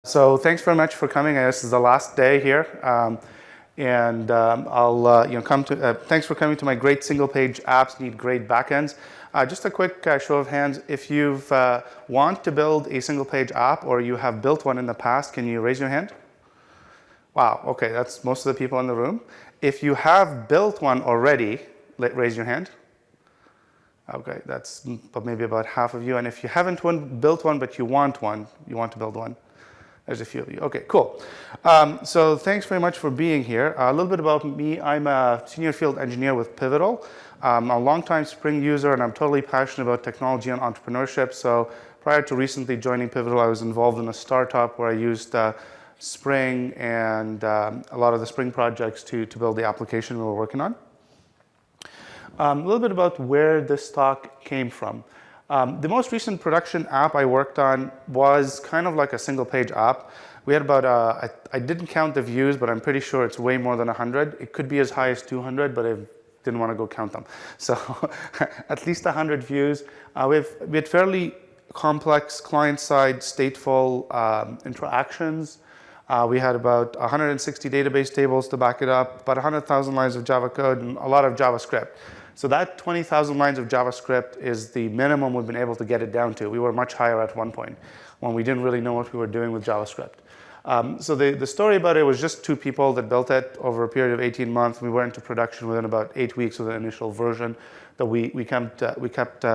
So thanks very much for coming. This is the last day here, thanks for coming to my great single-page apps need great backends. Just a quick show of hands. If you want to build a single-page app or you have built one in the past, can you raise your hand? Wow. Okay, that's most of the people in the room. If you have built one already, raise your hand. Okay, that's maybe about half of you. And if you haven't built one, but you want to build one. There's a few of you. Okay, cool. So thanks very much for being here. A little bit about me. I'm a senior field engineer with Pivotal. I'm a longtime Spring user, and I'm totally passionate about technology and entrepreneurship. So prior to recently joining Pivotal, I was involved in a startup where I used Spring and a lot of the Spring projects to build the application we were working on. A little bit about where this talk came from. The most recent production app I worked on was kind of like a single-page app. We had about, I didn't count the views, but I'm pretty sure it's way more than 100. It could be as high as 200, but I didn't want to go count them. So at least 100 views. We had fairly complex client-side stateful interactions. We had about 160 database tables to back it up, about 100,000 lines of Java code, and a lot of JavaScript. So that 20,000 lines of JavaScript is the minimum we've been able to get it down to. We were much higher at one point when we didn't really know what we were doing with JavaScript. So the story about it was just two people that built it over a period of 18 months. We went into production within about 8 weeks with the initial version that we kept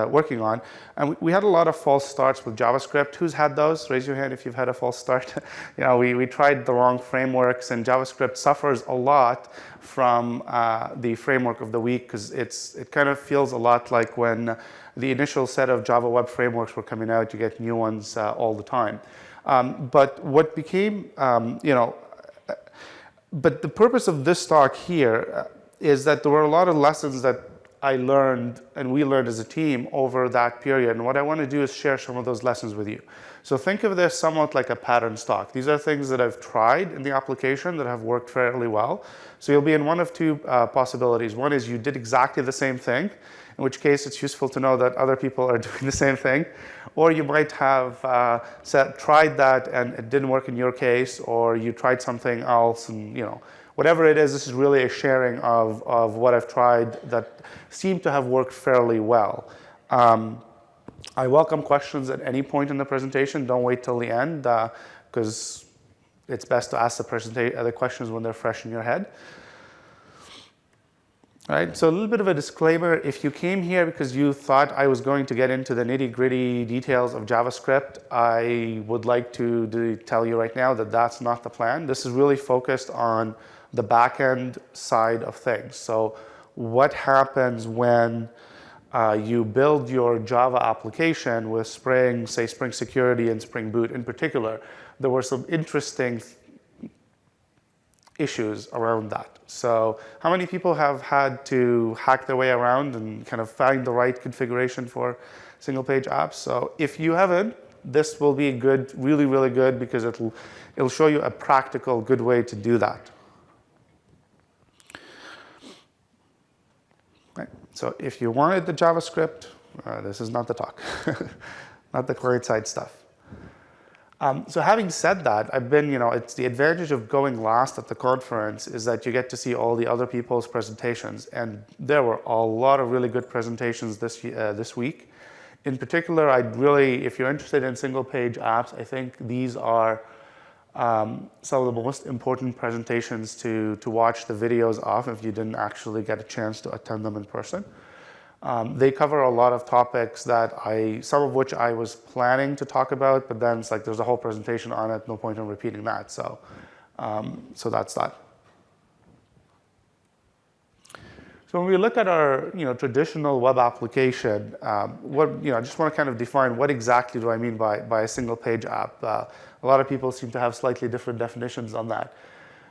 working on. And we had a lot of false starts with JavaScript. Who's had those? Raise your hand if you've had a false start. We tried the wrong frameworks, and JavaScript suffers a lot from the framework of the week because it kind of feels a lot like when the initial set of Java web frameworks were coming out. You get new ones all the time. But what became, but the purpose of this talk here is that there were a lot of lessons that I learned and we learned as a team over that period. And what I want to do is share some of those lessons with you. So think of this somewhat like a pattern stock. These are things that I've tried in the application that have worked fairly well. So you'll be in one of two possibilities. One is you did exactly the same thing, in which case it's useful to know that other people are doing the same thing. Or you might have tried that and it didn't work in your case, or you tried something else, and whatever it is, this is really a sharing of what I've tried that seemed to have worked fairly well. I welcome questions at any point in the presentation. Don't wait till the end, because it's best to ask the questions when they're fresh in your head. All right, so a little bit of a disclaimer. If you came here because you thought I was going to get into the nitty-gritty details of JavaScript, I would like to tell you right now that that's not the plan. This is really focused on the backend side of things. So what happens when you build your Java application with Spring, say Spring Security and Spring Boot in particular? There were some interesting issues around that. So how many people have had to hack their way around and kind of find the right configuration for single-page apps? So if you haven't, this will be good, really, really good, because it'll show you a practical, good way to do that. Right. So if you wanted the JavaScript, this is not the talk, not the client-side stuff. So having said that, it's the advantage of going last at the conference is that you get to see all the other people's presentations. And there were a lot of really good presentations this week. In particular, if you're interested in single-page apps, I think these are some of the most important presentations to watch the videos of if you didn't actually get a chance to attend them in person. They cover a lot of topics some of which I was planning to talk about, but then it's like there's a whole presentation on it, no point in repeating that. So that's that. So when we look at our traditional web application, I just want to kind of define what exactly do I mean by a single-page app. A lot of people seem to have slightly different definitions on that.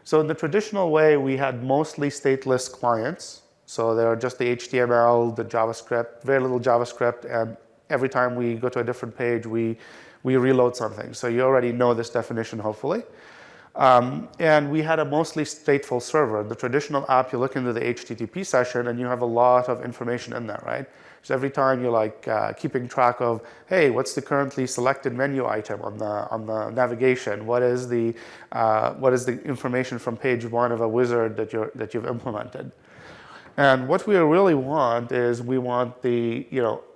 So in the traditional way, we had mostly stateless clients. So they're just the HTML, the JavaScript, very little JavaScript, and every time we go to a different page, we reload something. So you already know this definition, hopefully. And we had a mostly stateful server. The traditional app, you look into the HTTP session and you have a lot of information in there, right? So every time you're like keeping track of, hey, what's the currently selected menu item on the navigation? What is the information from page one of a wizard that you've implemented? And what we really want is we want the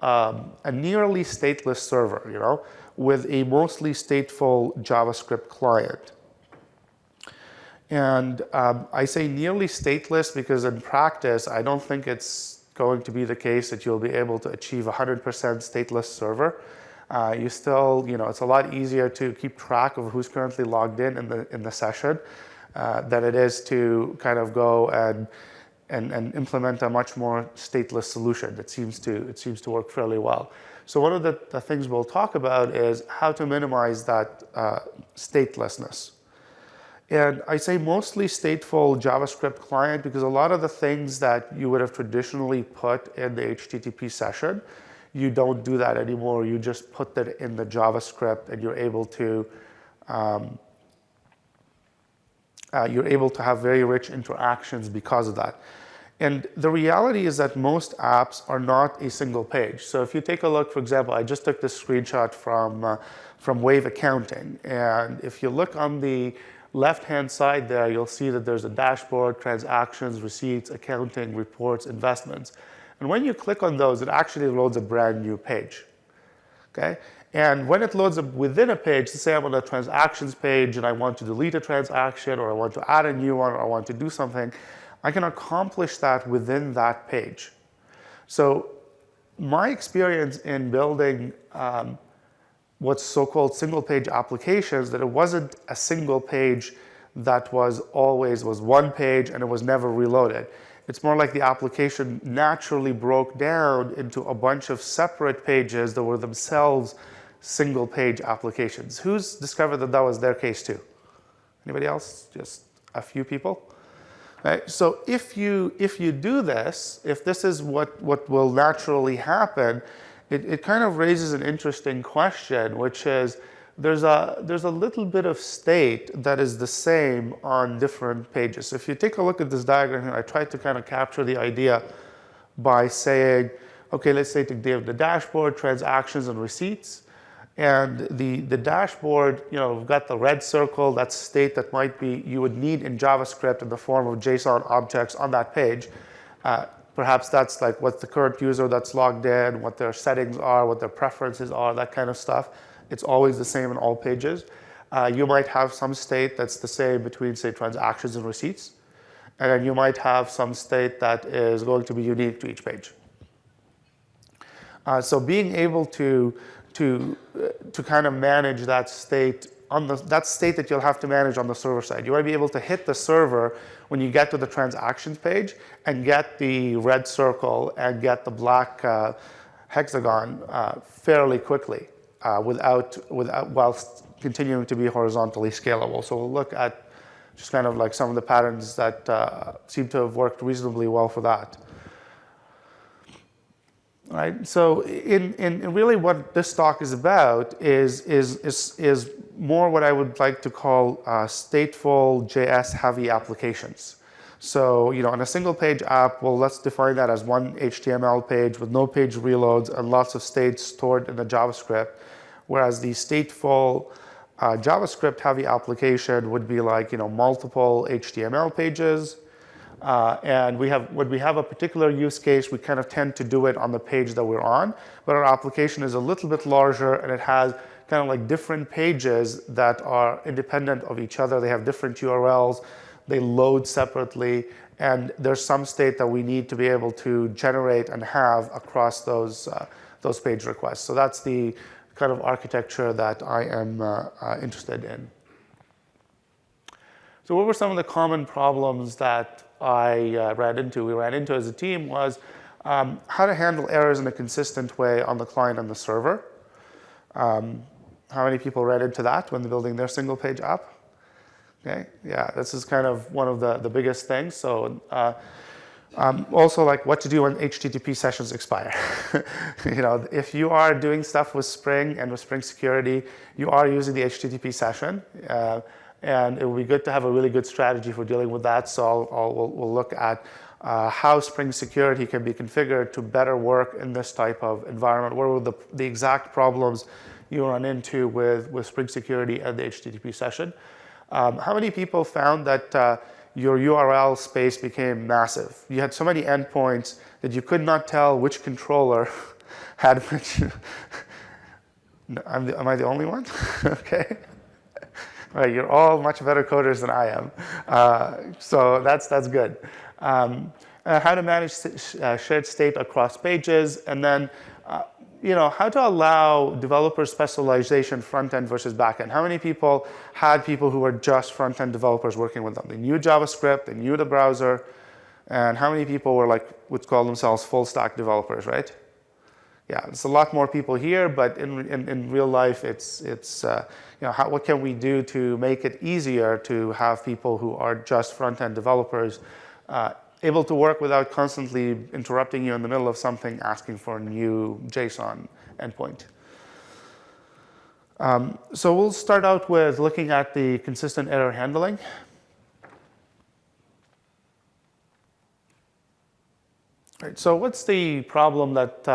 a nearly stateless server, with a mostly stateful JavaScript client. And I say nearly stateless because in practice, I don't think it's going to be the case that you'll be able to achieve 100% stateless server. You still, it's a lot easier to keep track of who's currently logged in the session than it is to kind of go and implement a much more stateless solution. It seems to work fairly well. So one of the things we'll talk about is how to minimize that statelessness. And I say mostly stateful JavaScript client because a lot of the things that you would have traditionally put in the HTTP session, you don't do that anymore. You just put that in the JavaScript and you're able to have very rich interactions because of that. And the reality is that most apps are not a single page. So if you take a look, for example, I just took this screenshot from Wave Accounting. And if you look on the left-hand side there, you'll see that there's a dashboard, transactions, receipts, accounting, reports, investments. And when you click on those, it actually loads a brand new page, okay? And when it loads up within a page, let's say I'm on a transactions page and I want to delete a transaction or I want to add a new one or I want to do something, I can accomplish that within that page. So my experience in building what's so-called single-page applications, that it wasn't a single page that was one page and it was never reloaded. It's more like the application naturally broke down into a bunch of separate pages that were themselves single-page applications. Who's discovered that that was their case too? Anybody else? Just a few people? Right? So if you do this, if this is what will naturally happen, it kind of raises an interesting question, which is there's a little bit of state that is the same on different pages. So if you take a look at this diagram here, I tried to kind of capture the idea by saying, okay, let's say today the dashboard, transactions, and receipts. And the dashboard, we've got the red circle, that's state that you would need in JavaScript in the form of JSON objects on that page. Perhaps that's like what the current user that's logged in, what their settings are, what their preferences are, that kind of stuff. It's always the same on all pages. You might have some state that's the same between, say, transactions and receipts. And then you might have some state that is going to be unique to each page. So being able to kind of manage that state that you'll have to manage on the server side. You want to be able to hit the server when you get to the transactions page and get the red circle and get the black hexagon fairly quickly whilst continuing to be horizontally scalable. So we'll look at just kind of like some of the patterns that seem to have worked reasonably well for that. Right. So in really what this talk is about is more what I would like to call stateful JS-heavy applications. So on a single-page app, well, let's define that as one HTML page with no page reloads and lots of states stored in the JavaScript, whereas the stateful JavaScript-heavy application would be like multiple HTML pages. And when we have a particular use case, we kind of tend to do it on the page that we're on, but our application is a little bit larger and it has kind of like different pages that are independent of each other. They have different URLs, they load separately, and there's some state that we need to be able to generate and have across those page requests. So that's the kind of architecture that I am interested in. So what were some of the common problems that we ran into as a team was how to handle errors in a consistent way on the client and the server. How many people ran into that when they're building their single page app? Okay, yeah, this is kind of one of the biggest things. So also like what to do when HTTP sessions expire. If you are doing stuff with Spring and with Spring Security, you are using the HTTP session. And it will be good to have a really good strategy for dealing with that. So we'll look at how Spring Security can be configured to better work in this type of environment. What were the exact problems you run into with Spring Security and the HTTP session? How many people found that your URL space became massive? You had so many endpoints that you could not tell which controller had which. Am I the only one? Okay. Right, you're all much better coders than I am. So that's good. How to manage shared state across pages, and then how to allow developer specialization front-end versus back-end. How many people had people who were just front-end developers working with them? They knew JavaScript, they knew the browser, and how many people were would call themselves full-stack developers, right? Yeah, it's a lot more people here, but in real life, what can we do to make it easier to have people who are just front-end developers able to work without constantly interrupting you in the middle of something, asking for a new JSON endpoint. So we'll start out with looking at the consistent error handling. Right, so what's the problem that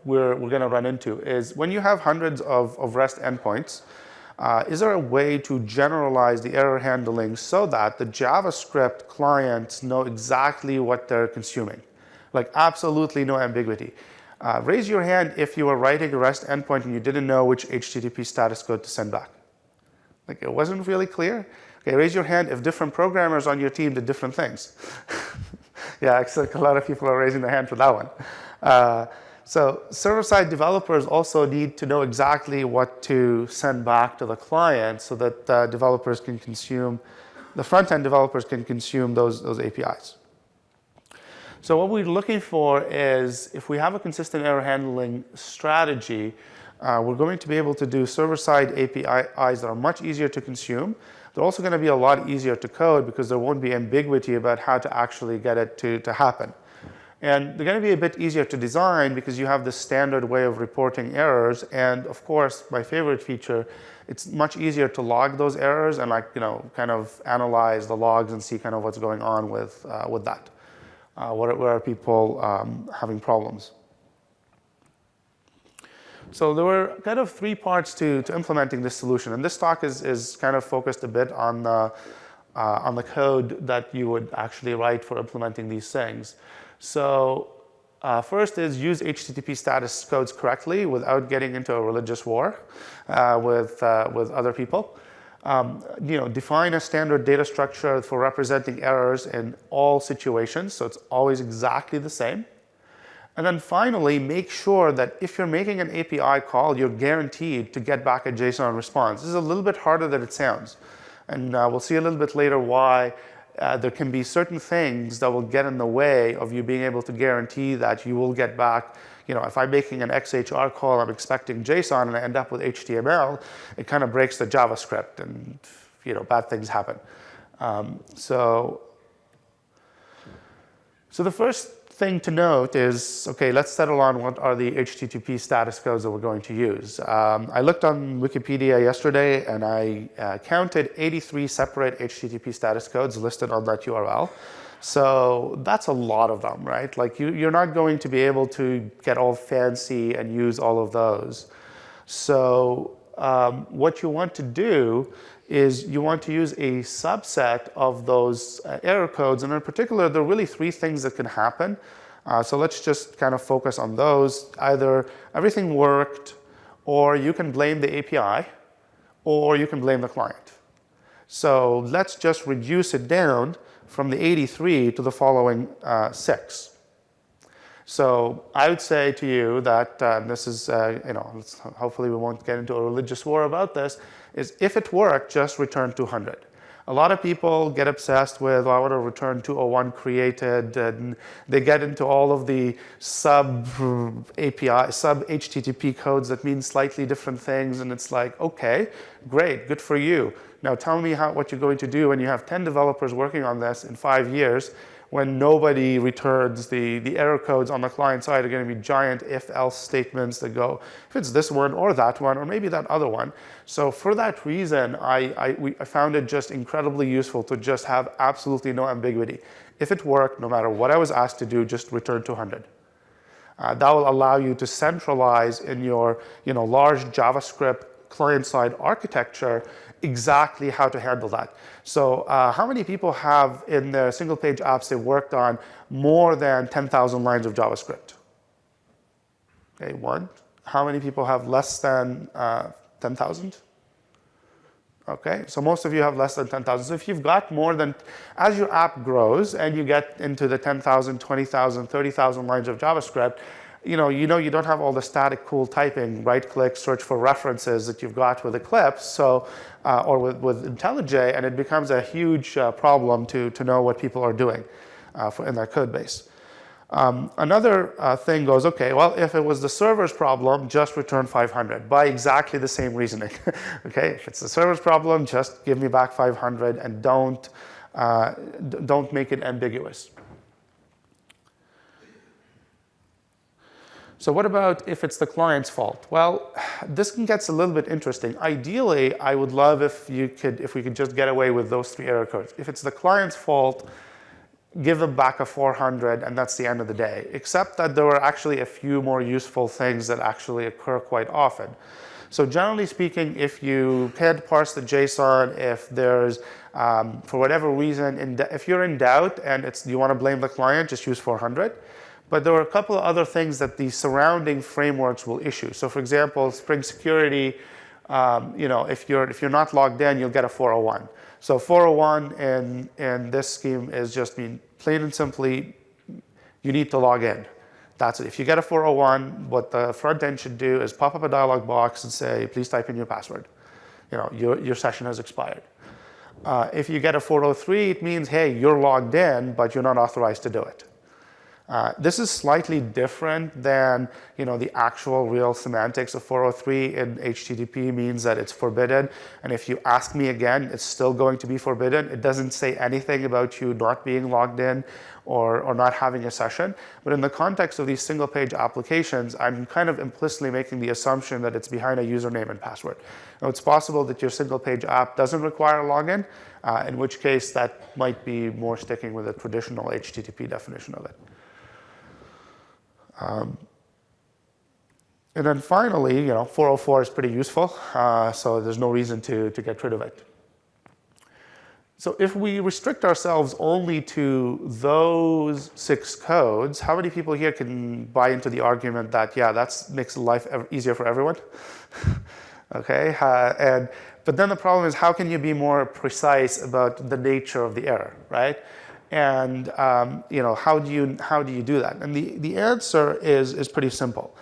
we're going to run into is when you have hundreds of REST endpoints, is there a way to generalize the error handling so that the JavaScript clients know exactly what they're consuming? Like absolutely no ambiguity. Raise your hand if you were writing a REST endpoint and you didn't know which HTTP status code to send back. Like it wasn't really clear? Okay, raise your hand if different programmers on your team did different things. Yeah, a lot of people are raising their hand for that one. So server-side developers also need to know exactly what to send back to the client so that developers can consume, the front-end developers can consume those APIs. So what we're looking for is if we have a consistent error handling strategy, we're going to be able to do server-side APIs that are much easier to consume. They're also going to be a lot easier to code because there won't be ambiguity about how to actually get it to happen. And they're going to be a bit easier to design because you have this standard way of reporting errors. And of course, my favorite feature, it's much easier to log those errors and kind of analyze the logs and see kind of what's going on with that. Where are people having problems? So there were kind of three parts to implementing this solution. And this talk is kind of focused a bit on the code that you would actually write for implementing these things. So first is use HTTP status codes correctly without getting into a religious war with other people. Define a standard data structure for representing errors in all situations, so it's always exactly the same. And then finally, make sure that if you're making an API call, you're guaranteed to get back a JSON response. This is a little bit harder than it sounds. And we'll see a little bit later why there can be certain things that will get in the way of you being able to guarantee that you will get back. If I'm making an XHR call, I'm expecting JSON and I end up with HTML, it kind of breaks the JavaScript and bad things happen. So the first thing to note is, okay, let's settle on what are the HTTP status codes that we're going to use. I looked on Wikipedia yesterday and I counted 83 separate HTTP status codes listed on that URL. So that's a lot of them, right? Like you're not going to be able to get all fancy and use all of those. So what you want to do is you want to use a subset of those error codes. And in particular, there are really three things that can happen. So let's just kind of focus on those. Either everything worked, or you can blame the API, or you can blame the client. So let's just reduce it down from the 83 to the following 6. So I would say to you that this is, hopefully we won't get into a religious war about this, is if it worked, just return 200. A lot of people get obsessed with, I want to return 201 created, and they get into all of the sub-API, sub-HTTP codes that mean slightly different things, and it's like, okay, great, good for you. Now tell me what you're going to do when you have 10 developers working on this in 5 years. when nobody returns, the error codes on the client side are going to be giant if-else statements that go, if it's this one or that one, or maybe that other one. So for that reason, I found it just incredibly useful to just have absolutely no ambiguity. If it worked, no matter what I was asked to do, just return 200. That will allow you to centralize in your large JavaScript client-side architecture exactly how to handle that. So how many people have in their single-page apps they've worked on more than 10,000 lines of JavaScript? Okay, one. How many people have less than 10,000? Okay, so most of you have less than 10,000. So if you've got more than, as your app grows and you get into the 10,000, 20,000, 30,000 lines of JavaScript, you don't have all the static cool typing, right-click, search for references that you've got with Eclipse, so or with IntelliJ, and it becomes a huge problem to know what people are doing in their code base. Another thing goes, okay, well, if it was the server's problem, just return 500 by exactly the same reasoning. Okay, if it's the server's problem, just give me back 500 and don't make it ambiguous. So what about if it's the client's fault? Well, this gets a little bit interesting. Ideally, I would love if we could just get away with those 3 error codes. If it's the client's fault, give them back a 400, and that's the end of the day. Except that there are actually a few more useful things that actually occur quite often. So generally speaking, if you can't parse the JSON, if there's, for whatever reason, if you're in doubt and you want to blame the client, just use 400. But there are a couple of other things that the surrounding frameworks will issue. So for example, Spring Security, if you're not logged in, you'll get a 401. So 401 in this scheme is just plain and simply, you need to log in. That's it. If you get a 401, what the front end should do is pop up a dialog box and say, please type in your password. Your session has expired. If you get a 403, it means, hey, you're logged in, but you're not authorized to do it. This is slightly different than the actual real semantics of 403 in HTTP means that it's forbidden. And if you ask me again, it's still going to be forbidden. It doesn't say anything about you not being logged in or not having a session. But in the context of these single-page applications, I'm kind of implicitly making the assumption that it's behind a username and password. Now, it's possible that your single-page app doesn't require a login, in which case that might be more sticking with a traditional HTTP definition of it. And then finally, 404 is pretty useful, so there's no reason to get rid of it. So if we restrict ourselves only to those 6 codes, how many people here can buy into the argument that, yeah, that makes life easier for everyone? Okay, but then the problem is, how can you be more precise about the nature of the error, right? And how do you do that? And the answer is pretty simple.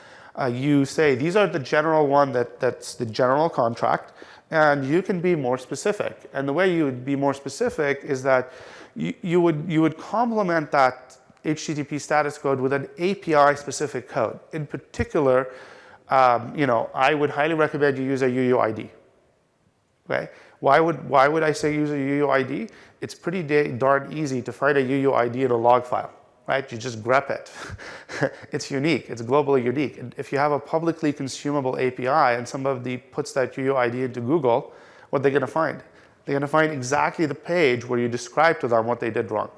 You say these are the general one that's the general contract, and you can be more specific. And the way you would be more specific is that you would complement that HTTP status code with an API specific code. In particular, I would highly recommend you use a UUID. Okay. Why would I say use a UUID? It's pretty darn easy to find a UUID in a log file, right? You just grep it. It's unique. It's globally unique. And if you have a publicly consumable API and somebody puts that UUID into Google, what are they going to find? They're going to find exactly the page where you describe to them what they did wrong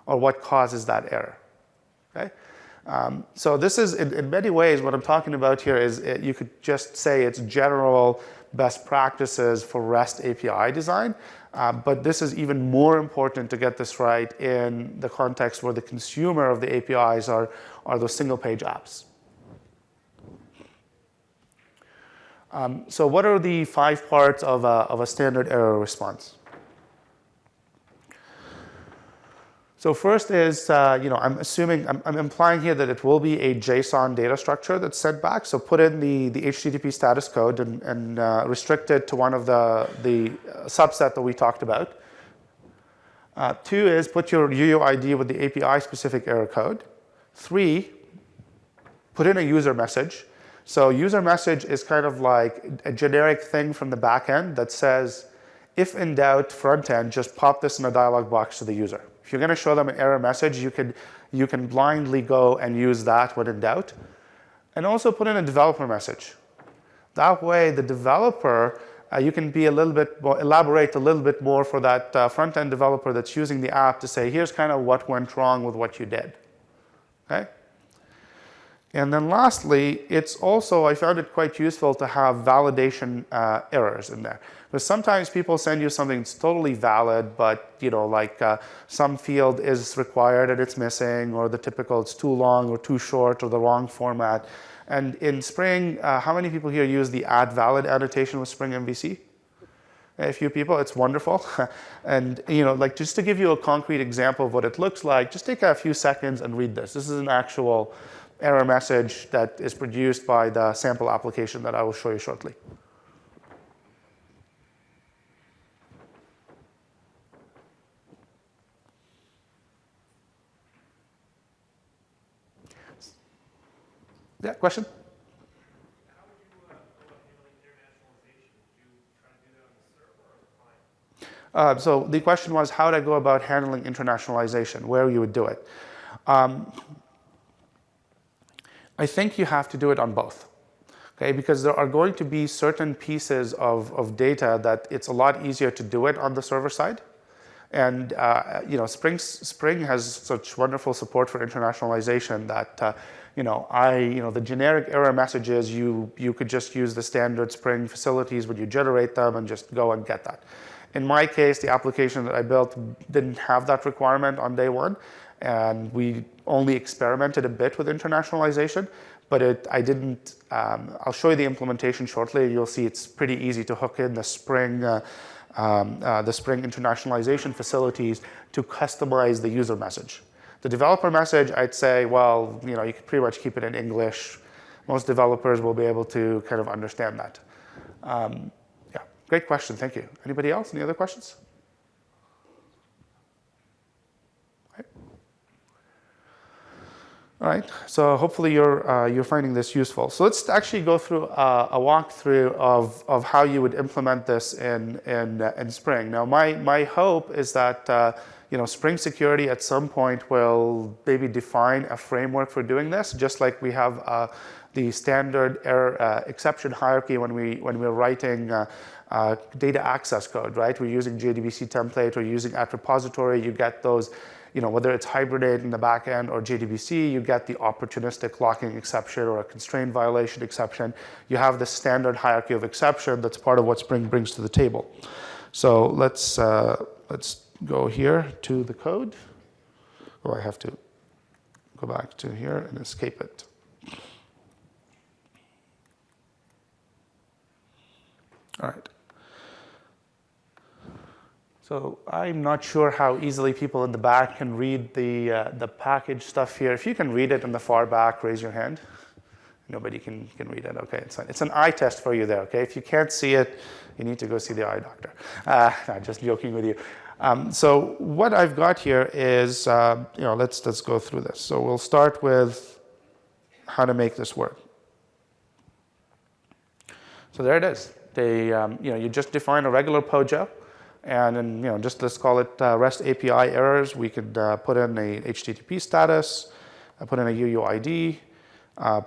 or what causes that error. Okay? So this is, in many ways, what I'm talking about here is you could just say it's general best practices for REST API design, but this is even more important to get this right in the context where the consumer of the APIs are those single-page apps. So what are the 5 parts of a standard error response? So first is, I'm implying here that it will be a JSON data structure that's sent back. So put in the HTTP status code and restrict it to one of the subset that we talked about. 2 is put your UUID with the API specific error code. 3, put in a user message. So user message is kind of like a generic thing from the backend that says, if in doubt, front end, just pop this in a dialog box to the user. If you're going to show them an error message, you can blindly go and use that when in doubt. And also put in a developer message. That way, the developer, you can be a little bit more, elaborate a little bit more for that front-end developer that's using the app to say, here's kind of what went wrong with what you did. Okay? And then lastly, it's also, I found it quite useful to have validation errors in there. Because sometimes people send you something that's totally valid, but like some field is required and it's missing, or the typical it's too long or too short or the wrong format. And in Spring, how many people here use the add valid annotation with Spring MVC? A few people, it's wonderful. And like just to give you a concrete example of what it looks like, just take a few seconds and read this. This is an actual error message that is produced by the sample application that I will show you shortly. Yeah, question? How would you go about handling internationalization? Would you try to do that on the server or the client? So the question was, how would I go about handling internationalization, where you would do it? I think you have to do it on both, okay? Because there are going to be certain pieces of data that it's a lot easier to do it on the server side. And Spring has such wonderful support for internationalization that the generic error messages, you could just use the standard Spring facilities when you generate them and just go and get that. In my case, the application that I built didn't have that requirement on day one, and we only experimented a bit with internationalization, but I didn't. I'll show you the implementation shortly. You'll see it's pretty easy to hook in the Spring internationalization facilities to customize the user message. The developer message, I'd say, well, you can pretty much keep it in English. Most developers will be able to kind of understand that. Yeah, great question, thank you. Anybody else, any other questions? All right, so hopefully you're finding this useful. So let's actually go through a walkthrough of how you would implement this in Spring. Now, my hope is that Spring Security at some point will maybe define a framework for doing this, just like we have the standard error exception hierarchy when we're writing data access code, right? We're using JDBC template or using at repository. You get those. Whether it's hibernate in the backend or JDBC, you get the opportunistic locking exception or a constraint violation exception. You have the standard hierarchy of exception that's part of what Spring brings to the table. So let's go here to the code. Oh, I have to go back to here and escape it. All right. So I'm not sure how easily people in the back can read the package stuff here. If you can read it in the far back, raise your hand. Nobody can read it. Okay, it's fine. It's an eye test for you there. Okay, if you can't see it, you need to go see the eye doctor. No, just joking with you. So what I've got here is, let's go through this. So we'll start with how to make this work. So there it is. You just define a regular POJO. And then, just let's call it REST API errors. We could put in a HTTP status, put in a UUID,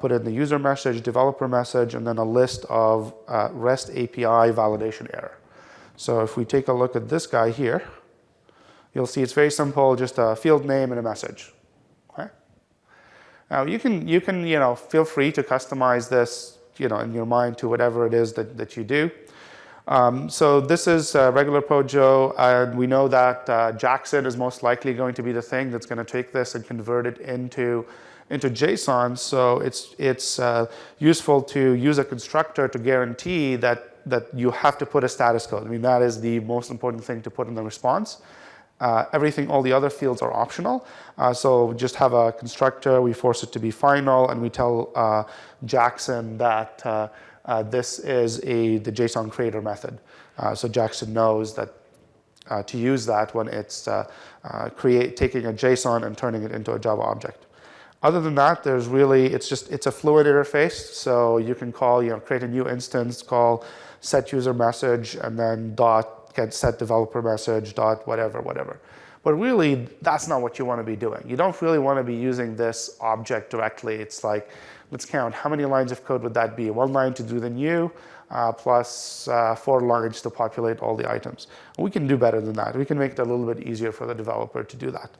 put in the user message, developer message, and then a list of REST API validation error. So if we take a look at this guy here, you'll see it's very simple, just a field name and a message. Okay. Now you can feel free to customize this in your mind to whatever it is that you do. So this is regular POJO, and we know that Jackson is most likely going to be the thing that's going to take this and convert it into JSON. So it's useful to use a constructor to guarantee that you have to put a status code. I mean, that is the most important thing to put in the response. All the other fields are optional. So just have a constructor, we force it to be final, and we tell Jackson that this is the JSON creator method. So Jackson knows that to use that when it's taking a JSON and turning it into a Java object. Other than that, it's a fluid interface. So you can call, create a new instance, call set user message, and then dot get set developer message, dot whatever. But really, that's not what you want to be doing. You don't really want to be using this object directly. It's like, let's count, how many lines of code would that be? 1 line to do the new, plus 4 lines to populate all the items. We can do better than that. We can make it a little bit easier for the developer to do that.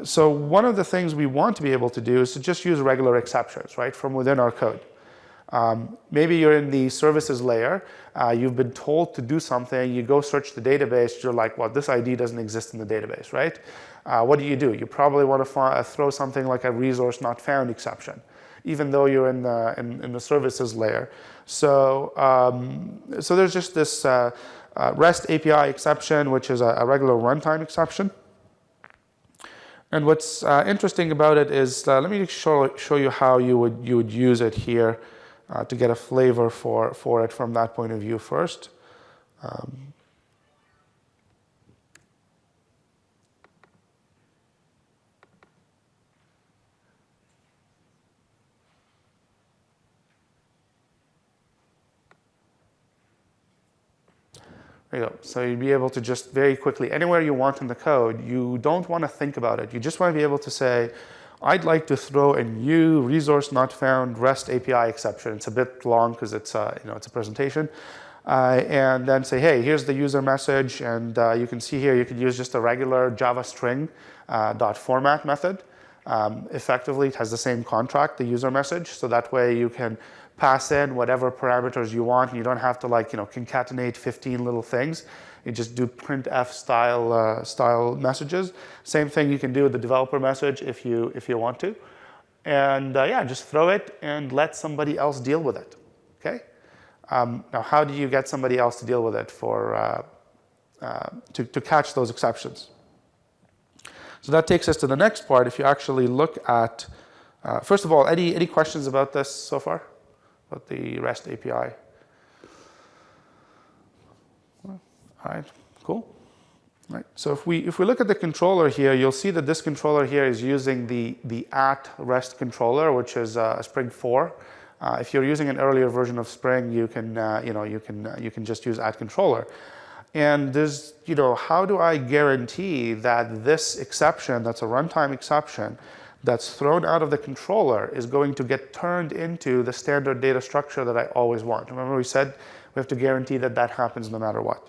So one of the things we want to be able to do is to just use regular exceptions, right, from within our code. Maybe you're in the services layer, you've been told to do something, you go search the database, you're like, well, this ID doesn't exist in the database, right? What do? You probably want to throw something like a resource not found exception, even though you're in the services layer. So, so there's just this REST API exception, which is a regular runtime exception. And what's interesting about it is, let me show you how you would use it here to get a flavor for it from that point of view first. There you go. So you'd be able to just very quickly, anywhere you want in the code, you don't want to think about it. You just want to be able to say, I'd like to throw a new resource not found REST API exception. It's a bit long because it's it's a presentation. And then say, hey, here's the user message. And you can see here, you could use just a regular Java string .format method. Effectively, it has the same contract, the user message. So that way you can pass in whatever parameters you want. You don't have to concatenate 15 little things. You just do printf style messages. Same thing you can do with the developer message if you want to. And yeah, just throw it and let somebody else deal with it. Okay. Now, how do you get somebody else to deal with it to catch those exceptions? So that takes us to the next part. If you actually look at, first of all, any questions about this so far? About the REST API? All right, cool. All right. So if we look at the controller here, you'll see that this controller here is using the @REST controller, which is Spring 4. If you're using an earlier version of Spring, you can just use @controller. And there's, how do I guarantee that this exception, that's a runtime exception, that's thrown out of the controller is going to get turned into the standard data structure that I always want? Remember we said we have to guarantee that that happens no matter what.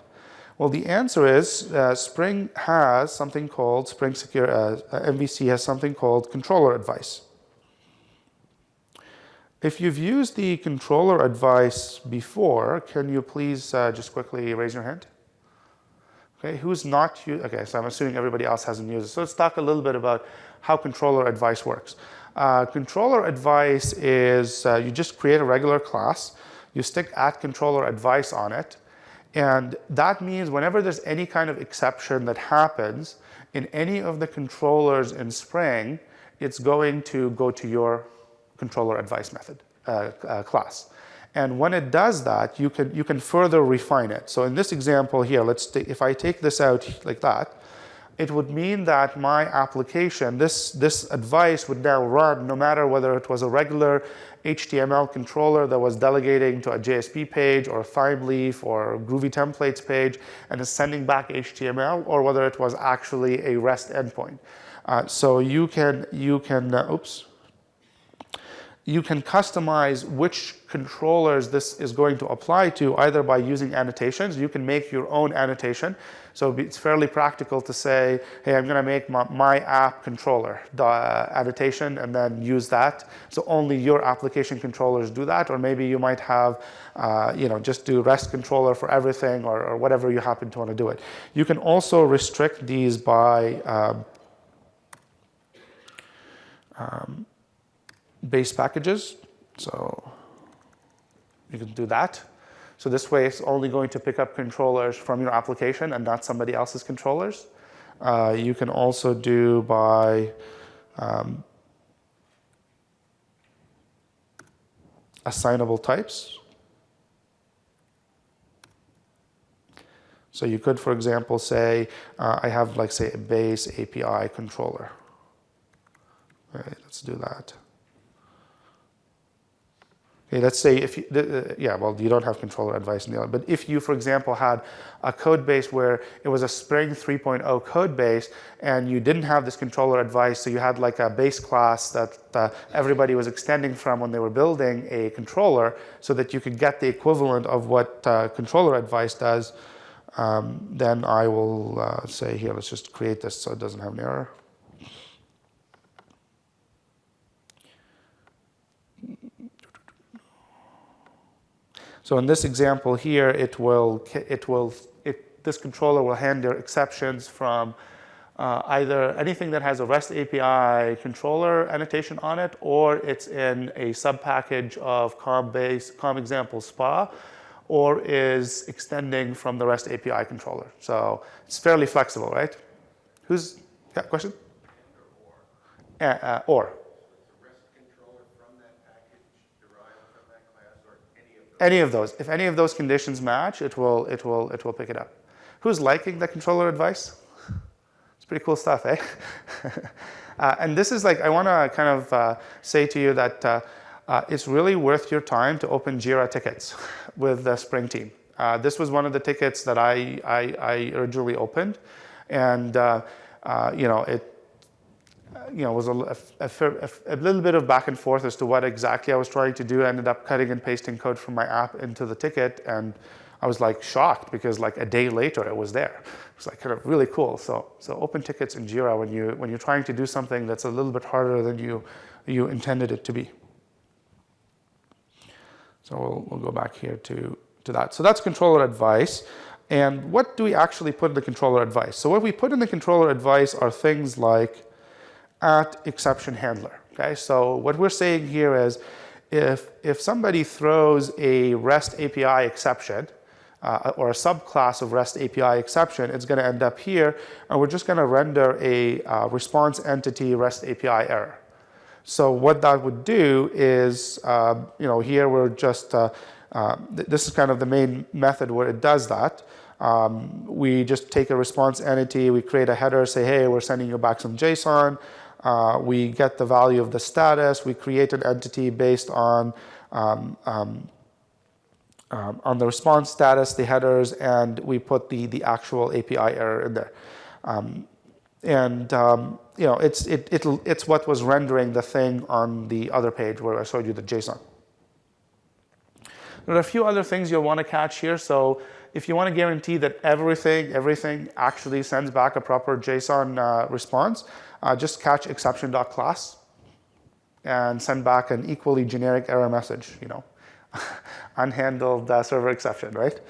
Well, the answer is Spring has something called, MVC has something called controller advice. If you've used the controller advice before, can you please just quickly raise your hand? Okay, who's not used? Okay, so I'm assuming everybody else hasn't used it. So let's talk a little bit about how controller advice works. Controller advice is you just create a regular class, you stick @controller advice on it, and that means whenever there's any kind of exception that happens in any of the controllers in Spring, it's going to go to your controller advice method class. And when it does that, you can further refine it. So in this example here, if I take this out like that, it would mean that my application, this advice would now run no matter whether it was a regular HTML controller that was delegating to a JSP page or a Thymeleaf or Groovy templates page and is sending back HTML, or whether it was actually a REST endpoint. So you can customize which controllers this is going to apply to, either by using annotations. You can make your own annotation. So it's fairly practical to say, hey, I'm going to make my app controller annotation and then use that. So only your application controllers do that. Or maybe you might have, just do REST controller for everything, or whatever you happen to want to do it. You can also restrict these by base packages, so you can do that. So this way it's only going to pick up controllers from your application and not somebody else's controllers. You can also do by assignable types. So you could, for example, say, I have, say, a base API controller. All right, let's do that. Okay, let's say if you, yeah, well, you don't have controller advice in the other, but if you, for example, had a code base where it was a Spring 3.0 code base and you didn't have this controller advice, so you had like a base class that everybody was extending from when they were building a controller so that you could get the equivalent of what controller advice does, then I will say here, let's just create this so it doesn't have an error. So in this example here, this controller will handle exceptions from either anything that has a REST API controller annotation on it, or it's in a subpackage of com example SPA, or is extending from the REST API controller. So it's fairly flexible, right? Who's got a question? Or. Any of those. If any of those conditions match, it will pick it up. Who's liking the controller advice? It's pretty cool stuff, eh? And this is like, I want to kind of say to you that it's really worth your time to open Jira tickets with the Spring team. This was one of the tickets that I originally opened, and it was a little bit of back and forth as to what exactly I was trying to do. I ended up cutting and pasting code from my app into the ticket, and I was like shocked because like a day later it was there. It was like kind of really cool. So open tickets in Jira when you're trying to do something that's a little bit harder than you intended it to be. So we'll go back here to that. So that's controller advice. And what do we actually put in the controller advice? So what we put in the controller advice are things like @exception handler. Okay, so what we're saying here is if somebody throws a REST API exception or a subclass of REST API exception, it's going to end up here, and we're just going to render a response entity REST API error. So what that would do is, here we're just, this is kind of the main method where it does that. We just take a response entity, we create a header, say, hey, we're sending you back some JSON. We get the value of the status. We create an entity based on the response status, the headers, and we put the actual API error in there. It's what was rendering the thing on the other page where I showed you the JSON. There are a few other things you'll want to catch here. So if you want to guarantee that everything actually sends back a proper JSON response, just catch exception.class and send back an equally generic error message, unhandled server exception, right?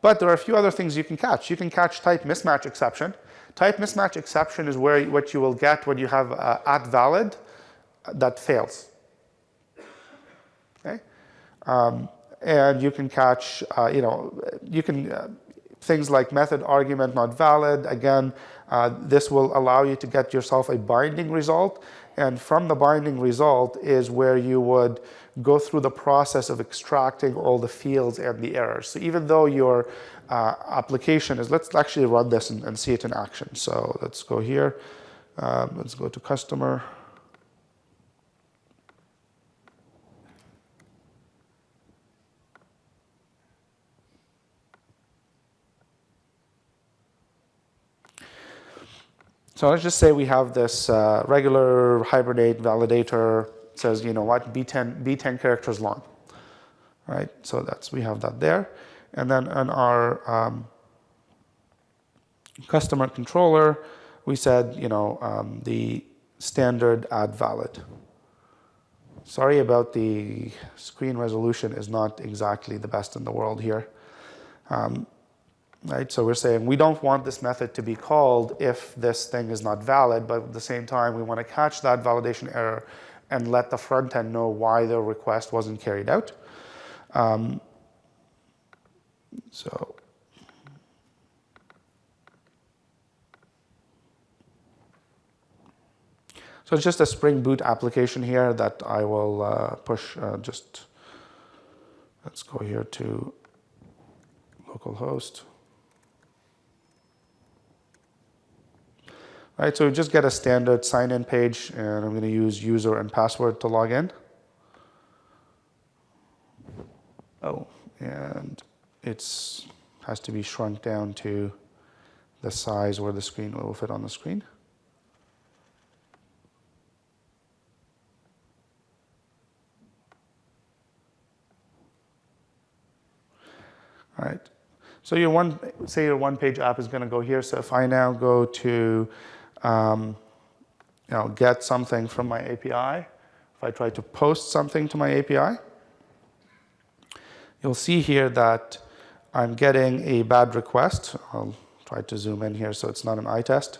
But there are a few other things you can catch. You can catch type mismatch exception. Type mismatch exception is what you will get when you have @valid that fails. Okay? And you can catch, things like method argument not valid. Again, this will allow you to get yourself a binding result. And from the binding result is where you would go through the process of extracting all the fields and the errors. So even though your application is, let's actually run this and see it in action. So let's go here. Let's go to customer. So let's just say we have this regular hibernate validator. It says, you know what, be 10 characters long, right? So we have that there. And then on our customer controller, we said, the standard @valid. Sorry about the screen resolution is not exactly the best in the world here. Right? So we're saying we don't want this method to be called if this thing is not valid, but at the same time, we want to catch that validation error and let the front end know why the request wasn't carried out. So it's just a Spring Boot application here that I will push. Let's go here to localhost. All right, so we just get a standard sign-in page, and I'm going to use user and password to log in. Oh, and it's has to be shrunk down to the size where the screen will fit on the screen. All right. So say your one-page app is going to go here. So if I now go to get something from my API, if I try to post something to my API, you'll see here that I'm getting a bad request. I'll try to zoom in here so it's not an eye test.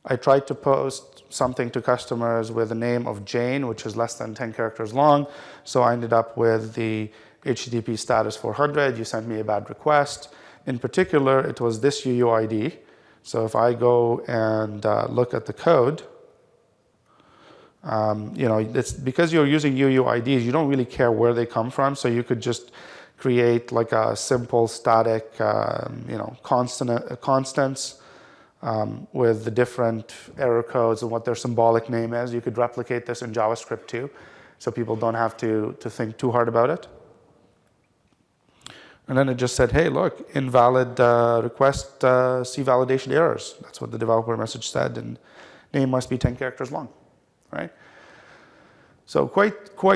I tried to post something to customers with a name of Jane, which is less than 10 characters long. So I ended up with the HTTP status 400. You sent me a bad request. In particular, it was this UUID. So if I go and look at the code, it's because you're using UUIDs, you don't really care where they come from. So you could just create like a simple static, constants with the different error codes and what their symbolic name is. You could replicate this in JavaScript too, so people don't have to think too hard about it. And then it just said, hey, look, invalid request, see validation errors. That's what the developer message said, and name must be 10 characters long, right? So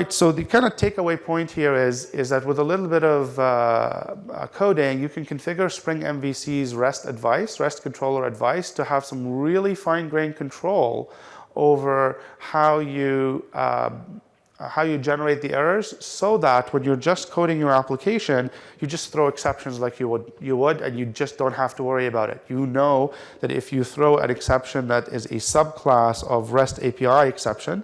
so the kind of takeaway point here is that with a little bit of coding, you can configure Spring MVC's REST controller advice to have some really fine-grained control over how you generate the errors, so that when you're just coding your application, you just throw exceptions like you would, and you just don't have to worry about it. You know that if you throw an exception that is a subclass of REST API exception,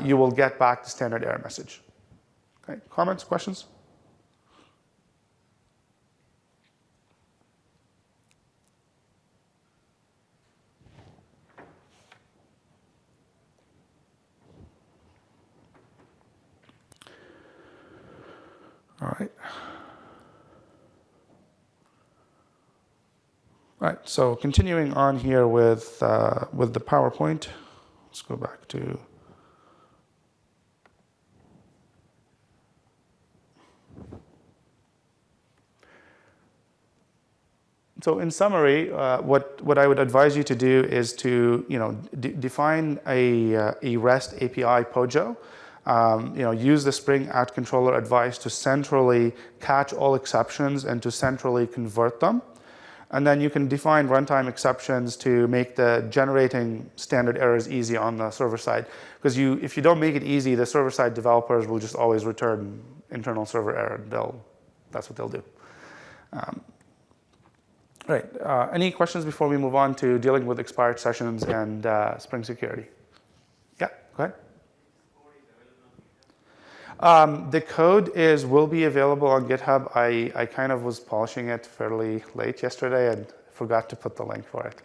you will get back the standard error message. Okay, comments, questions? All right. All right, so continuing on here with the PowerPoint. Let's go back to So in summary, what I would advise you to do is to define a REST API POJO. Use the Spring @controller advice to centrally catch all exceptions and to centrally convert them. And then you can define runtime exceptions to make the generating standard errors easy on the server side. Because if you don't make it easy, the server-side developers will just always return internal server error. That's what they'll do. Right. Any questions before we move on to dealing with expired sessions and Spring security? Yeah, go ahead. The code will be available on GitHub. I kind of was polishing it fairly late yesterday and forgot to put the link for it.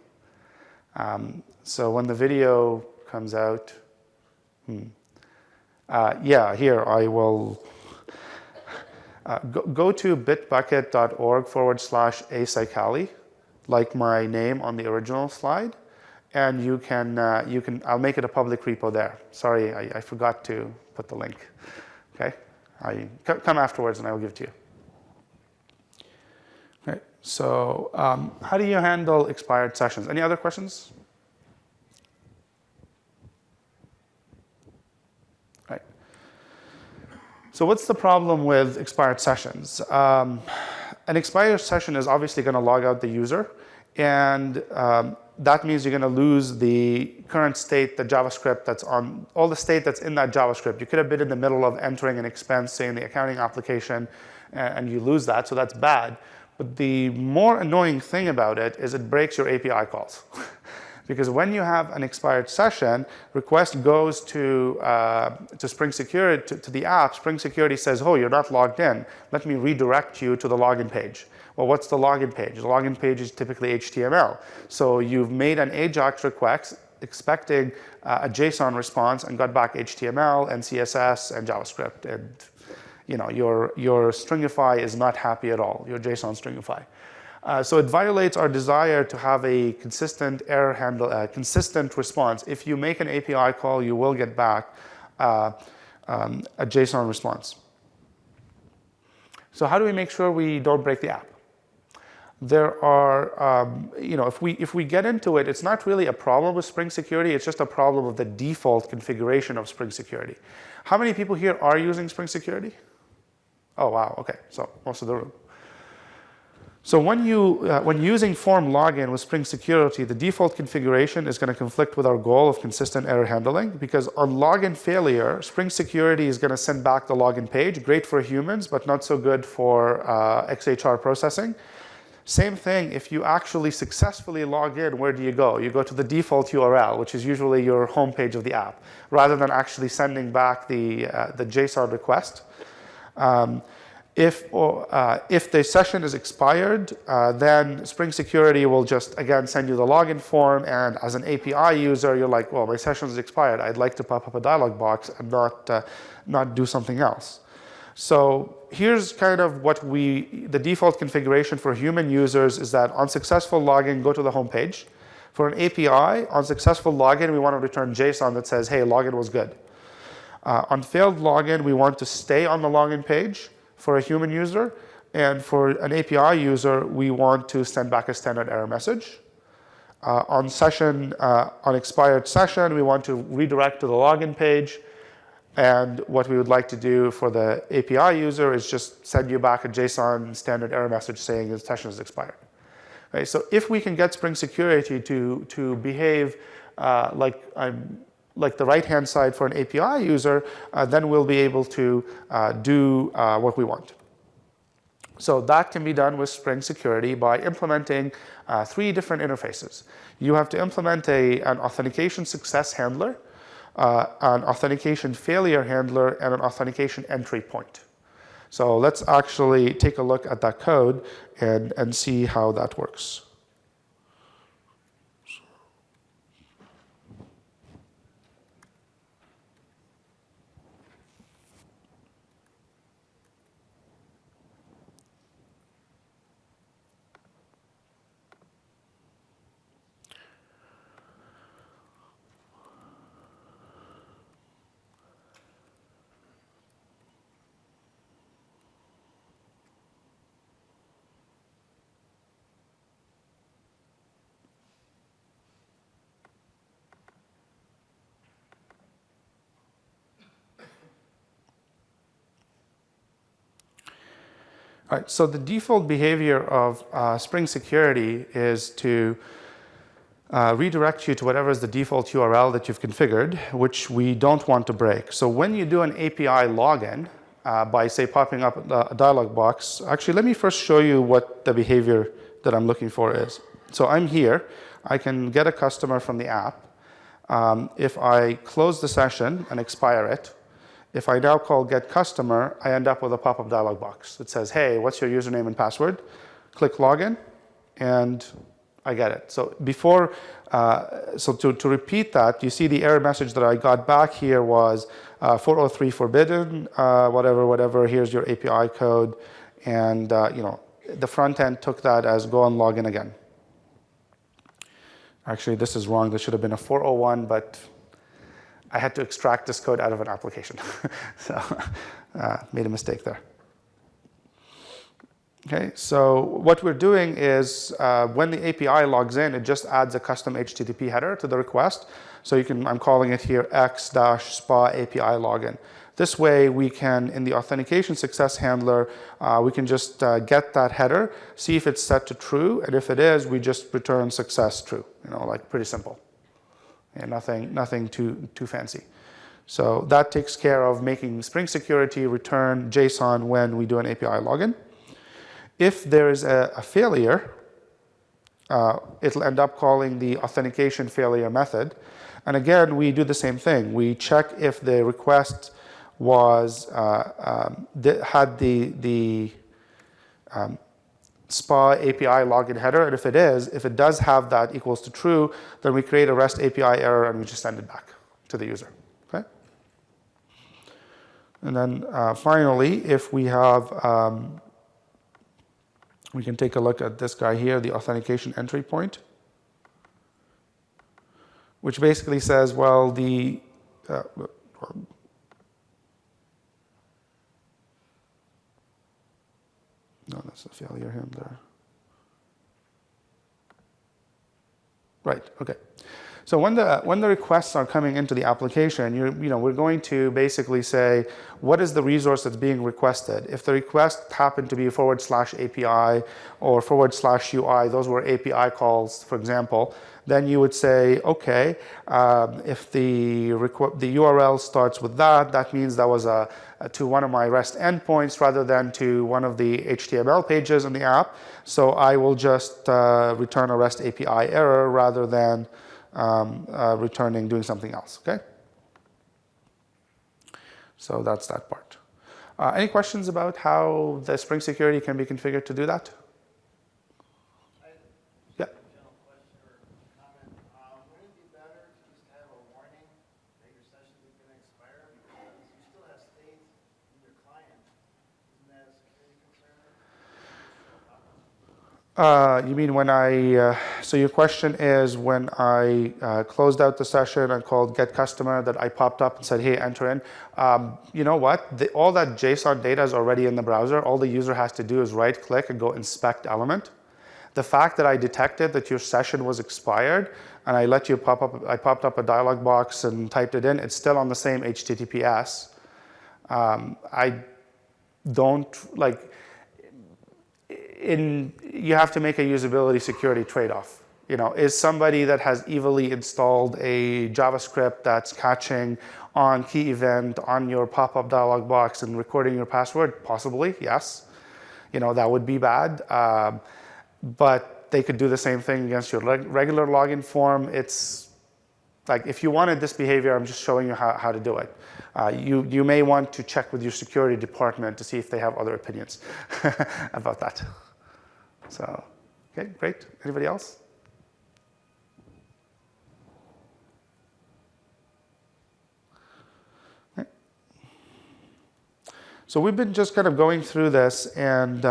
So when the video comes out, here I will go to bitbucket.org/asaikali, like my name on the original slide, and you can I'll make it a public repo there. Sorry, I forgot to put the link. Okay, come afterwards and I will give it to you. Okay, so how do you handle expired sessions? Any other questions? Right. So what's the problem with expired sessions? An expired session is obviously going to log out the user, and that means you're going to lose the current state, the JavaScript that's on, all the state that's in that JavaScript. You could have been in the middle of entering an expense, say in the accounting application, and you lose that, so that's bad. But the more annoying thing about it is it breaks your API calls. Because when you have an expired session, request goes to Spring Security, to the app. Spring Security says, oh, you're not logged in. Let me redirect you to the login page. Well, what's the login page? The login page is typically HTML. So you've made an AJAX request expecting a JSON response and got back HTML and CSS and JavaScript. And your stringify is not happy at all, your JSON stringify. So it violates our desire to have a consistent error handle, consistent response. If you make an API call, you will get back a JSON response. So how do we make sure we don't break the app? There are, if we get into it, it's not really a problem with Spring Security, it's just a problem of the default configuration of Spring Security. How many people here are using Spring Security? Oh, wow, okay, so most of the room. So when using form login with Spring Security, the default configuration is going to conflict with our goal of consistent error handling, because on login failure, Spring Security is going to send back the login page, great for humans, but not so good for XHR processing. Same thing, if you actually successfully log in, where do you go? You go to the default URL, which is usually your home page of the app, rather than actually sending back the JSON request. If the session is expired, then Spring Security will just, again, send you the login form, and as an API user, you're like, well, my session is expired. I'd like to pop up a dialog box and not do something else. So here's kind of the default configuration for human users is that on successful login, go to the home page. For an API, on successful login, we want to return JSON that says, hey, login was good. On failed login, we want to stay on the login page for a human user. And for an API user, we want to send back a standard error message. On expired session, we want to redirect to the login page. And what we would like to do for the API user is just send you back a JSON standard error message saying the session is expired. Right? So if we can get Spring Security to behave like the right-hand side for an API user, then we'll be able to do what we want. So that can be done with Spring Security by implementing 3 different interfaces. You have to implement an authentication success handler, an authentication failure handler, and an authentication entry point. So let's actually take a look at that code and see how that works. All right, so the default behavior of Spring Security is to redirect you to whatever is the default URL that you've configured, which we don't want to break. So when you do an API login by, say, popping up a dialog box, actually, let me first show you what the behavior that I'm looking for is. So I'm here. I can get a customer from the app. If I close the session and expire it, if I now call get customer, I end up with a pop-up dialog box that says, hey, what's your username and password? Click login, and I get it. So to repeat that, you see the error message that I got back here was 403 forbidden, whatever, here's your API code. And the front end took that as go and log in again. Actually, this is wrong. This should have been a 401, but I had to extract this code out of an application. So made a mistake there. Okay, so what we're doing is when the API logs in, it just adds a custom HTTP header to the request. So I'm calling it here x-spa API login. This way we can, in the authentication success handler, we can just get that header, see if it's set to true, and if it is, we just return success true. Like pretty simple. And nothing too fancy. So that takes care of making Spring Security return JSON when we do an API login. If there is a failure, it'll end up calling the authentication failure method. And again, we do the same thing. We check if the request had the SPA API login header, and if it does have that equals to true, then we create a REST API error and we just send it back to the user. Okay? And then finally, if we have, we can take a look at this guy here, the authentication entry point, which basically says, well, No, that's a failure handler. Right, okay. So when the requests are coming into the application, we're going to basically say, what is the resource that's being requested? If the request happened to be /API or /UI, those were API calls, for example, then you would say, okay, if the URL starts with that, that means that was to one of my REST endpoints rather than to one of the HTML pages in the app. So I will just return a REST API error rather than doing something else, okay? So that's that part. Any questions about how the Spring Security can be configured to do that? Yeah. General question or comment. Wouldn't it be better to just have a warning that your session is going to expire because you still have state in your client? Isn't that a security concern? You mean when so your question is when I closed out the session and called get customer that I popped up and said, hey, enter in. You know what? All that JSON data is already in the browser. All the user has to do is right click and go inspect element. The fact that I detected that your session was expired and I let you I popped up a dialog box and typed it in, it's still on the same HTTPS. I don't like, you have to make a usability security trade-off. Is somebody that has evilly installed a JavaScript that's catching on key event on your pop-up dialog box and recording your password? Possibly, yes. That would be bad. But they could do the same thing against your regular login form. It's like, if you wanted this behavior, I'm just showing you how to do it. You may want to check with your security department to see if they have other opinions about that. So, okay, great. Anybody else? Okay. So we've been just kind of going through this and,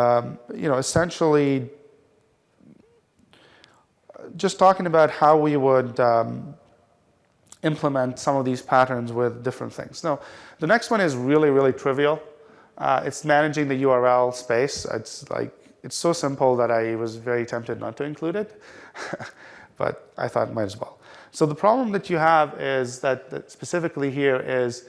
essentially just talking about how we would implement some of these patterns with different things. Now, the next one is really, really trivial. It's managing the URL space. It's so simple that I was very tempted not to include it, but I thought might as well. So the problem that you have is that specifically here is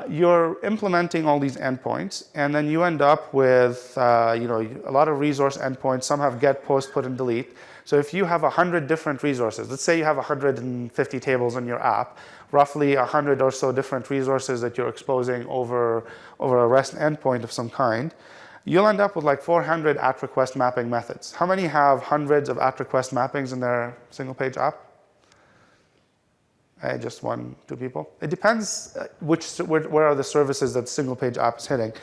you're implementing all these endpoints, and then you end up with a lot of resource endpoints. Some have get, post, put, and delete. So if you have 100 different resources, let's say you have 150 tables in your app, roughly 100 or so different resources that you're exposing over a REST endpoint of some kind, you'll end up with like 400 at-request mapping methods. How many have hundreds of at-request mappings in their single-page app? Just 1, 2 people. It depends where are the services that single-page app is hitting.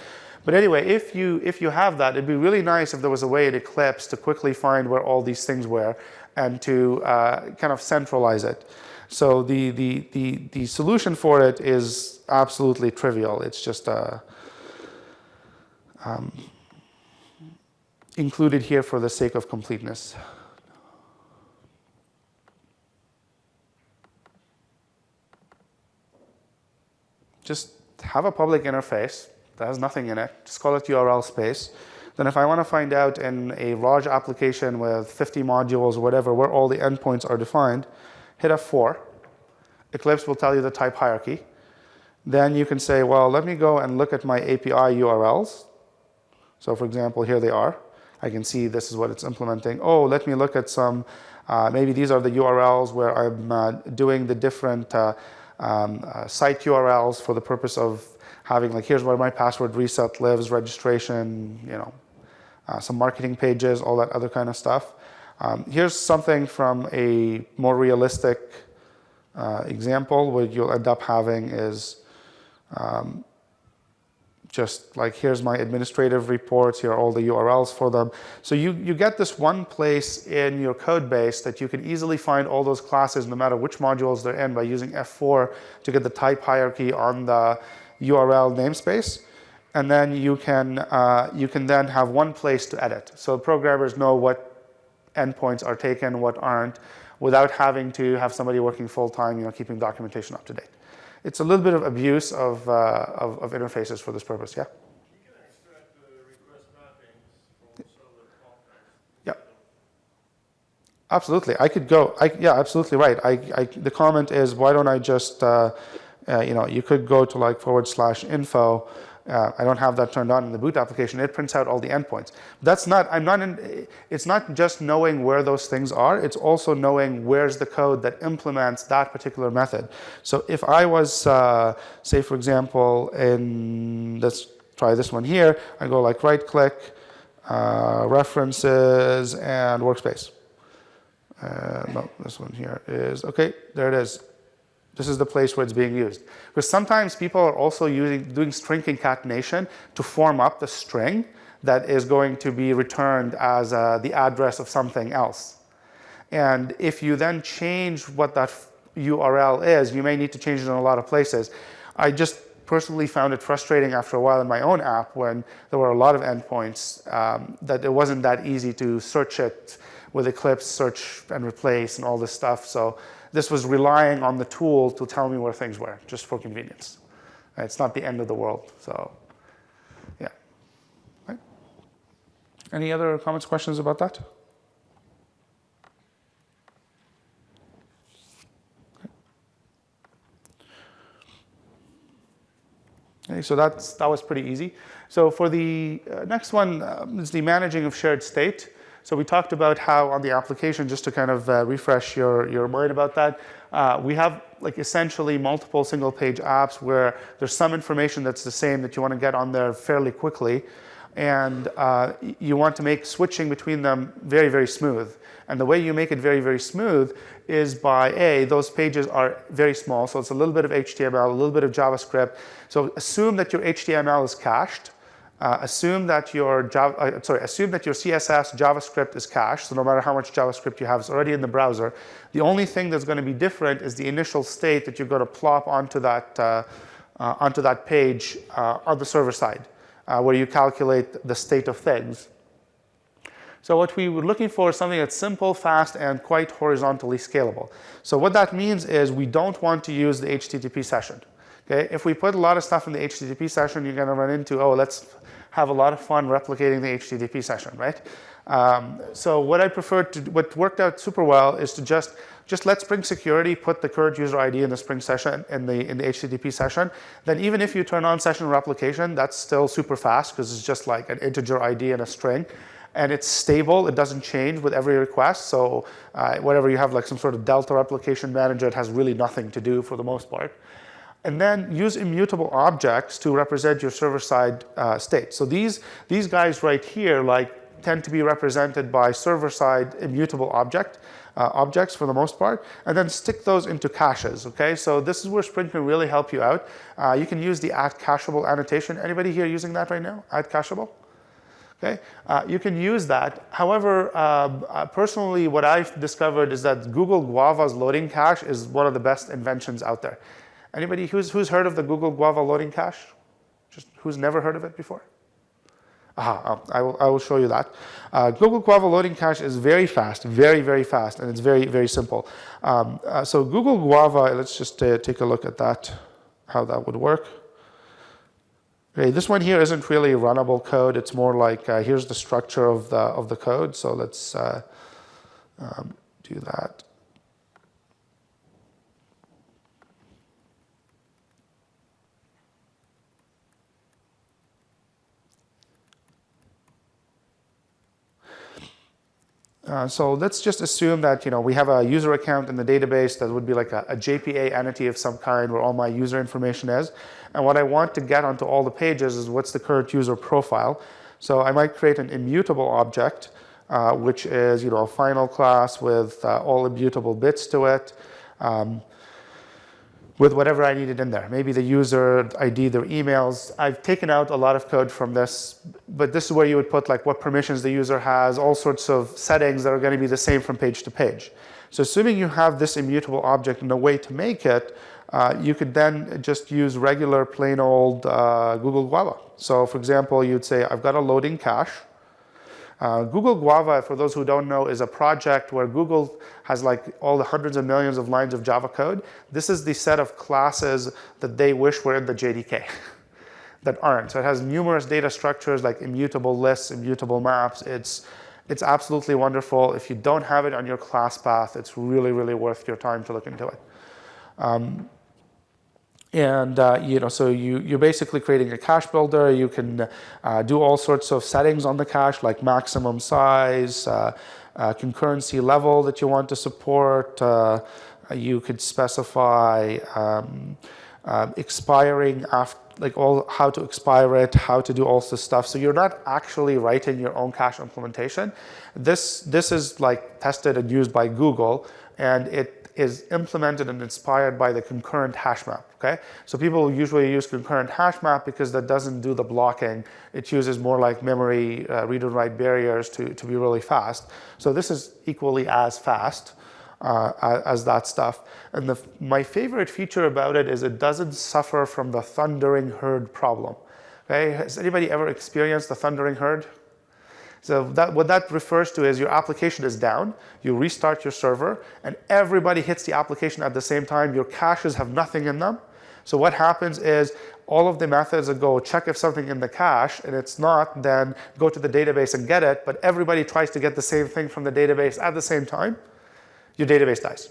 But anyway, if you have that, it'd be really nice if there was a way in Eclipse to quickly find where all these things were and to kind of centralize it. So the solution for it is absolutely trivial. It's just included here for the sake of completeness. Just have a public interface that has nothing in it. Just call it URL space. Then if I want to find out in a large application with 50 modules or whatever where all the endpoints are defined, hit F4. Eclipse will tell you the type hierarchy. Then you can say, well, let me go and look at my API URLs. So for example, here they are. I can see this is what it's implementing. Oh, let me look at some, maybe these are the URLs where I'm doing the different site URLs for the purpose of having, like, here's where my password reset lives, registration, some marketing pages, all that other kind of stuff. Here's something from a more realistic example. What you'll end up having is just like, here's my administrative reports, here are all the URLs for them. So you get this one place in your code base that you can easily find all those classes no matter which modules they're in by using F4 to get the type hierarchy on the URL namespace. And then you can then have one place to edit. So programmers know what endpoints are taken, what aren't, without having to have somebody working full-time, keeping documentation up to date. It's a little bit of abuse of interfaces for this purpose, yeah? You can extract the request mappings Absolutely. I could go, yeah, absolutely right. The comment is, why don't I just, you could go to like /info. I don't have that turned on in the boot application. It prints out all the endpoints. That's not, it's not just knowing where those things are. It's also knowing where's the code that implements that particular method. So if I was, say, for example, let's try this one here. I go like right click, references, and workspace. No, this one here is, okay, there it is. This is the place where it's being used. Because sometimes people are also doing string concatenation to form up the string that is going to be returned as the address of something else. And if you then change what that URL is, you may need to change it in a lot of places. I just personally found it frustrating after a while in my own app when there were a lot of endpoints that it wasn't that easy to search it with Eclipse, search and replace and all this stuff. So this was relying on the tool to tell me where things were, just for convenience. It's not the end of the world. So, yeah. Right. Any other comments, questions about that? Okay, so that was pretty easy. So for the next one is the managing of shared state. So we talked about how on the application, just to kind of refresh your mind about that, we have like essentially multiple single page apps where there's some information that's the same that you want to get on there fairly quickly. And you want to make switching between them very, very smooth. And the way you make it very, very smooth is by those pages are very small. So it's a little bit of HTML, a little bit of JavaScript. So assume that your HTML is cached. Assume that your CSS JavaScript is cached, so no matter how much JavaScript you have, it's already in the browser. The only thing that's going to be different is the initial state that you're going to plop onto that page on the server side, where you calculate the state of things. So what we were looking for is something that's simple, fast, and quite horizontally scalable. So what that means is we don't want to use the HTTP session. Okay? If we put a lot of stuff in the HTTP session, you're going to run into, oh, let's have a lot of fun replicating the HTTP session, right? So what I prefer to, what worked out super well is to just let Spring Security put the current user ID in the Spring session, in the HTTP session. Then even if you turn on session replication, that's still super fast because it's just like an integer ID and a string. And it's stable, it doesn't change with every request. So whenever you have like some sort of Delta replication manager, it has really nothing to do for the most part. And then use immutable objects to represent your server-side state. So these guys right here like tend to be represented by server-side immutable objects for the most part, and then stick those into caches. Okay, so this is where Spring can really help you out. You can use the @cacheable annotation. Anybody here using that right now? @cacheable. Okay, you can use that. However, personally, what I've discovered is that Google Guava's loading cache is one of the best inventions out there. Anybody who's heard of the Google Guava loading cache? Just who's never heard of it before? I will show you that. Google Guava loading cache is very fast, very, very fast, and it's very, very simple. So Google Guava, let's just take a look at that, how that would work. Okay, this one here isn't really runnable code. It's more like here's the structure of the code. So let's do that. So let's just assume that we have a user account in the database that would be like a JPA entity of some kind where all my user information is. And what I want to get onto all the pages is what's the current user profile. So I might create an immutable object, which is a final class with all immutable bits to it, with whatever I needed in there. Maybe the user ID, their emails. I've taken out a lot of code from this, but this is where you would put like what permissions the user has, all sorts of settings that are going to be the same from page to page. So assuming you have this immutable object and a way to make it, you could then just use regular plain old Google Guava. So for example, you'd say, I've got a loading cache. Google Guava, for those who don't know, is a project where Google has like all the hundreds of millions of lines of Java code. This is the set of classes that they wish were in the JDK that aren't. So it has numerous data structures like immutable lists, immutable maps. It's absolutely wonderful. If you don't have it on your class path, it's really, really worth your time to look into it. So you're basically creating a cache builder. You can do all sorts of settings on the cache, like maximum size, concurrency level that you want to support. You could specify expiring after, like how to expire it, how to do all this stuff. So you're not actually writing your own cache implementation. This is like tested and used by Google, and it is implemented and inspired by the concurrent hash map. Okay, so people usually use concurrent hash map because that doesn't do the blocking. It uses more like memory read and write barriers to be really fast. So this is equally as fast as that stuff. And my favorite feature about it is it doesn't suffer from the thundering herd problem. Okay, has anybody ever experienced the thundering herd? So what that refers to is your application is down, you restart your server, and everybody hits the application at the same time. Your caches have nothing in them. So what happens is all of the methods that go check if something in the cache, and it's not, then go to the database and get it, but everybody tries to get the same thing from the database at the same time. Your database dies.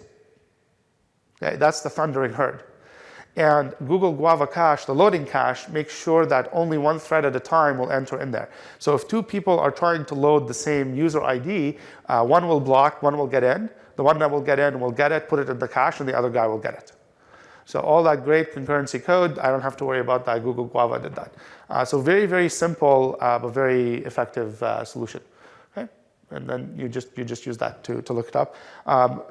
Okay, that's the thundering herd. And Google Guava Cache, the loading cache, makes sure that only one thread at a time will enter in there. So if two people are trying to load the same user ID, one will block, one will get in. The one that will get in will get it, put it in the cache, and the other guy will get it. So all that great concurrency code, I don't have to worry about that. Google Guava did that. So very, very simple, but very effective solution. And then you just use that to look it up.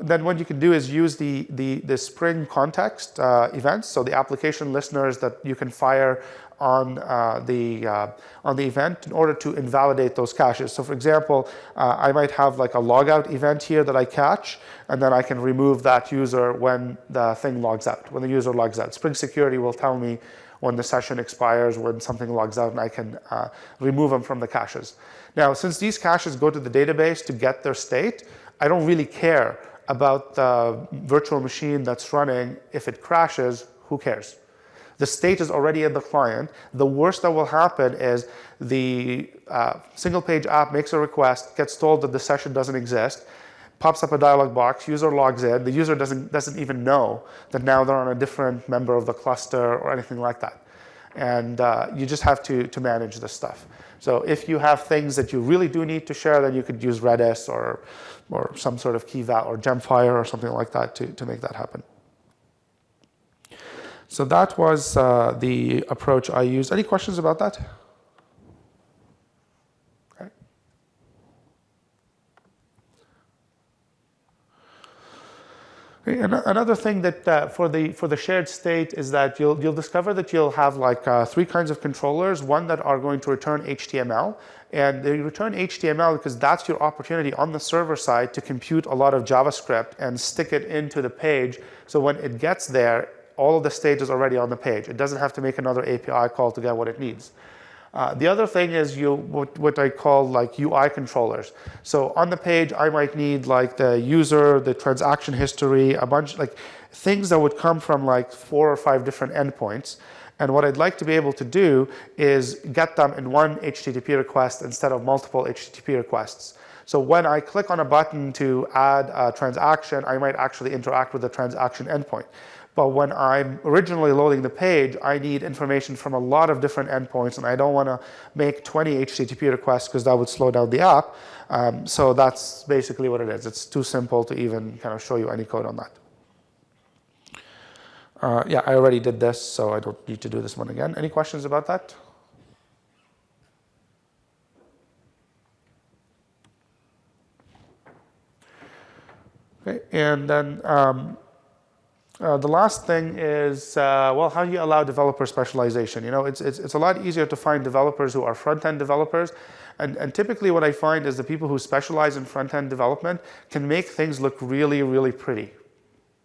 Then what you can do is use the Spring context events, so the application listeners that you can fire on the event in order to invalidate those caches. So for example, I might have like a logout event here that I catch, and then I can remove that user when the thing logs out, when the user logs out. Spring Security will tell me when the session expires, when something logs out, and I can remove them from the caches. Now, since these caches go to the database to get their state, I don't really care about the virtual machine that's running. If it crashes, who cares? The state is already in the client. The worst that will happen is the single page app makes a request, gets told that the session doesn't exist, pops up a dialog box, user logs in, the user doesn't even know that now they're on a different member of the cluster or anything like that. And you just have to manage this stuff. So if you have things that you really do need to share, then you could use Redis or some sort of key value or Gemfire or something like that to make that happen. So that was the approach I used. Any questions about that? Okay. Another thing that for the shared state is that you'll discover that you'll have like three kinds of controllers. One that are going to return HTML, and they return HTML because that's your opportunity on the server side to compute a lot of JavaScript and stick it into the page. So when it gets there, all of the state is already on the page. It doesn't have to make another API call to get what it needs. The other thing is what I call like UI controllers. So on the page, I might need like the user, the transaction history, a bunch like things that would come from like 4 or 5 different endpoints. And what I'd like to be able to do is get them in one HTTP request instead of multiple HTTP requests. So when I click on a button to add a transaction, I might actually interact with the transaction endpoint. But when I'm originally loading the page, I need information from a lot of different endpoints, and I don't want to make 20 HTTP requests because that would slow down the app. So that's basically what it is. It's too simple to even kind of show you any code on that. Yeah, I already did this, so I don't need to do this one again. Any questions about that? Okay, and then the last thing is, well, how do you allow developer specialization? You know, it's a lot easier to find developers who are front-end developers. And typically what I find is the people who specialize in front-end development can make things look really, really pretty.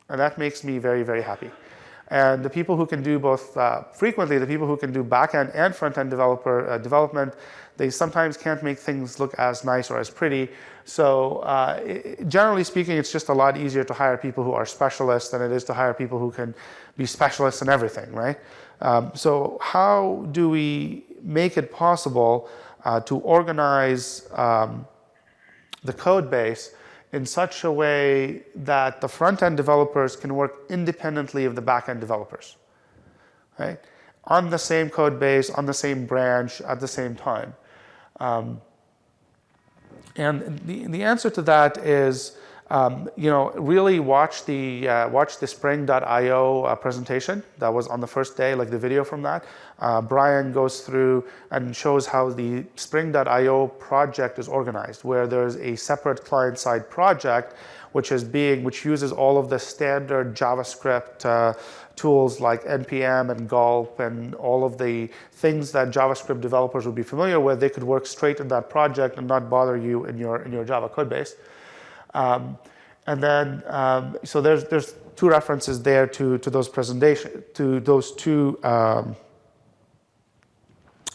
And that makes me very, very happy. And the people who can do both, frequently the people who can do back-end and front-end development, they sometimes can't make things look as nice or as pretty. So generally speaking, it's just a lot easier to hire people who are specialists than it is to hire people who can be specialists in everything, right? So how do we make it possible to organize the code base in such a way that the front-end developers can work independently of the back-end developers, right? On the same code base, on the same branch, at the same time. And the answer to that is, really watch the Spring.io presentation that was on the first day, like the video from that. Brian goes through and shows how the Spring.io project is organized, where there's a separate client-side project which uses all of the standard JavaScript tools like NPM and Gulp and all of the things that JavaScript developers would be familiar with. They could work straight in that project and not bother you in your Java code base. And then, so there's two references there to those two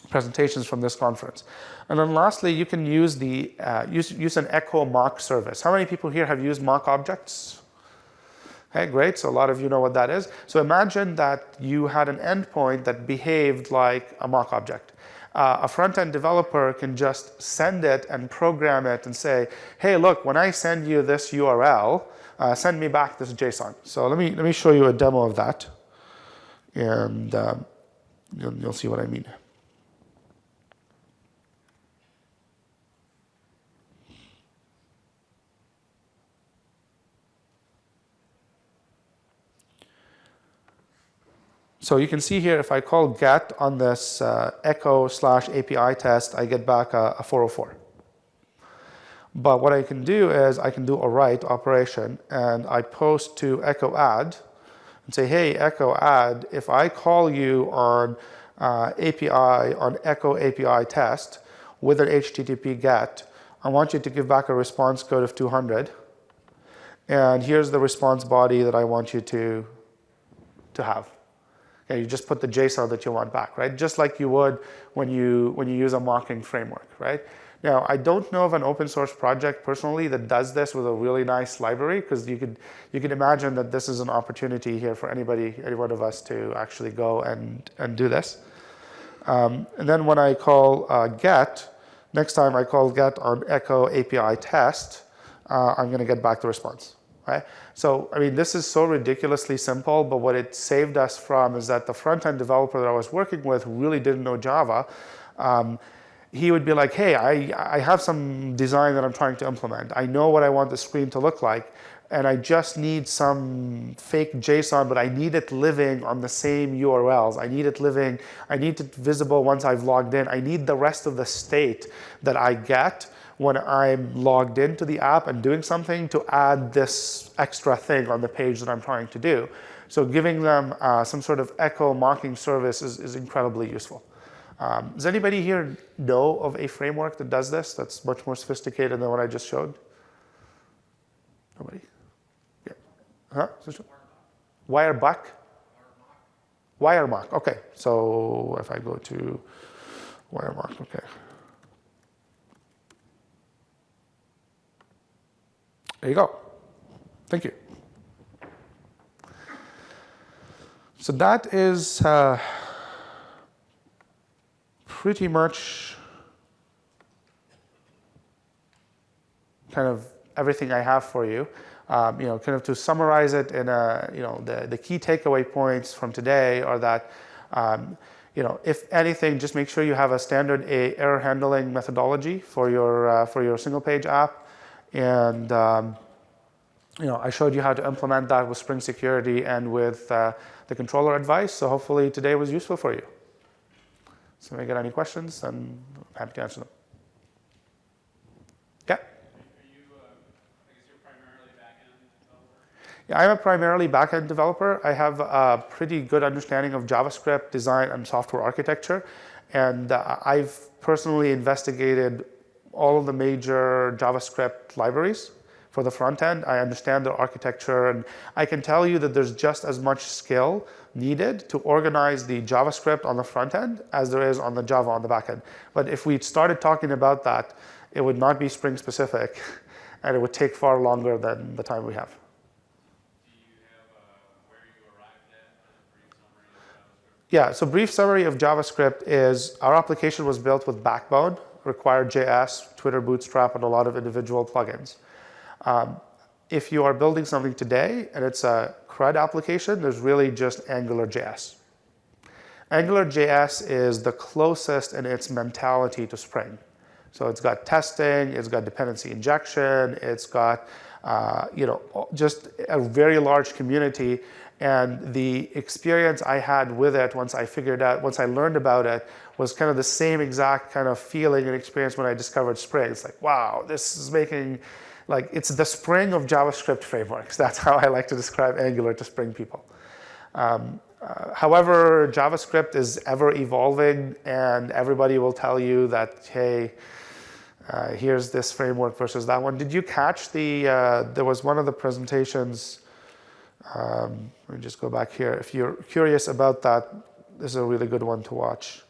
presentations from this conference. And then lastly, you can use use an echo mock service. How many people here have used mock objects? Okay, great. So a lot of you know what that is. So imagine that you had an endpoint that behaved like a mock object. A front-end developer can just send it and program it and say, hey, look, when I send you this URL, send me back this JSON. So let me show you a demo of that, and you'll see what I mean. So you can see here, if I call get on this echo/API test, I get back a 404. But what I can do is I can do a write operation, and I post to echo add and say, hey, echo add, if I call you on echo API test with an HTTP get, I want you to give back a response code of 200. And here's the response body that I want you to have. You just put the JSON that you want back, right? Just like you would when you use a mocking framework, right? Now, I don't know of an open source project personally that does this with a really nice library, because you could imagine that this is an opportunity here for any one of us to actually go and do this. And then when I call get, next time I call get on echo API test, I'm going to get back the response. Right? So, I mean, this is so ridiculously simple, but what it saved us from is that the front-end developer that I was working with who really didn't know Java, he would be like, hey, I have some design that I'm trying to implement. I know what I want the screen to look like, and I just need some fake JSON, but I need it living on the same URLs. I need it visible once I've logged in. I need the rest of the state that I get when I'm logged into the app and doing something to add this extra thing on the page that I'm trying to do. So giving them some sort of echo mocking service is incredibly useful. Does anybody here know of a framework that does this, that's much more sophisticated than what I just showed? Nobody? Yeah. Huh? Wirebuck? Wiremock. Okay. So if I go to Wiremock, okay. There you go. Thank you. So that is pretty much kind of everything I have for you. Kind of to summarize it in the key takeaway points from today are that if anything, just make sure you have a standard error handling methodology for your single page app. And I showed you how to implement that with Spring Security and with the controller advice. So hopefully today was useful for you. So if you got any questions, then I'm happy to answer them. Yeah? Are you, I guess you're primarily back-end developer? Yeah, I'm a primarily back-end developer. I have a pretty good understanding of JavaScript design and software architecture. And I've personally investigated all of the major JavaScript libraries for the front end. I understand their architecture, and I can tell you that there's just as much skill needed to organize the JavaScript on the front end as there is on the Java on the back end. But if we started talking about that, it would not be Spring specific, and it would take far longer than the time we have. Do you have where you arrived at as a brief summary of JavaScript? Yeah, so brief summary of JavaScript is our application was built with Backbone RequireJS, Twitter Bootstrap, and a lot of individual plugins. If you are building something today and it's a CRUD application, there's really just AngularJS. AngularJS is the closest in its mentality to Spring. So it's got testing, it's got dependency injection, it's got just a very large community. And the experience I had with it once I learned about it, was kind of the same exact kind of feeling and experience when I discovered Spring. It's like, wow, this is making, like, it's the Spring of JavaScript frameworks. That's how I like to describe Angular to Spring people. However, JavaScript is ever evolving, and everybody will tell you that, hey, here's this framework versus that one. Did you catch there was one of the presentations, let me just go back here. If you're curious about that, this is a really good one to watch.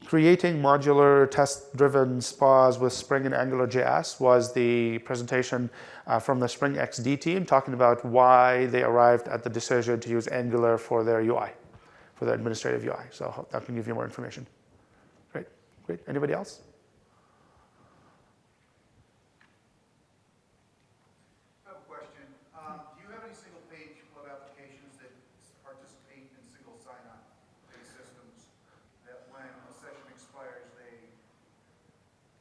Creating modular test-driven spas with Spring and AngularJS was the presentation from the Spring XD team, talking about why they arrived at the decision to use Angular for their UI, for their administrative UI. So that can give you more information. Great, great. Anybody else? I have a question. Do you have any single-page web applications that participate in single sign-on based systems that when a session expires,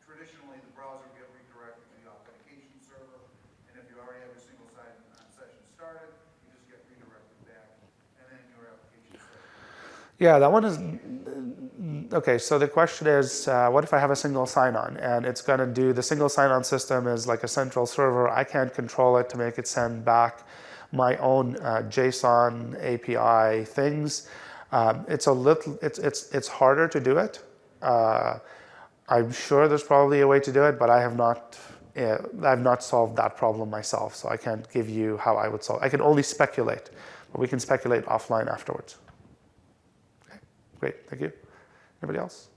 traditionally the browser will get redirected to the authentication server, and if you already have your single sign-on session started, you just get redirected back, and then your application starts. Yeah, that one is, okay, so the question is, what if I have a single sign-on and it's going to do, the single sign-on system is like a central server. I can't control it to make it send back my own JSON API things. It's harder to do it. I'm sure there's probably a way to do it, but I've not solved that problem myself, so I can't give you how I would solve. I can only speculate, but we can speculate offline afterwards. Okay, great, thank you. Anybody else?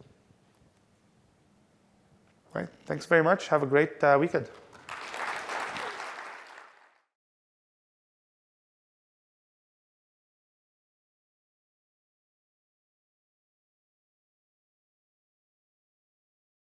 All right, thanks very much. Have a great weekend.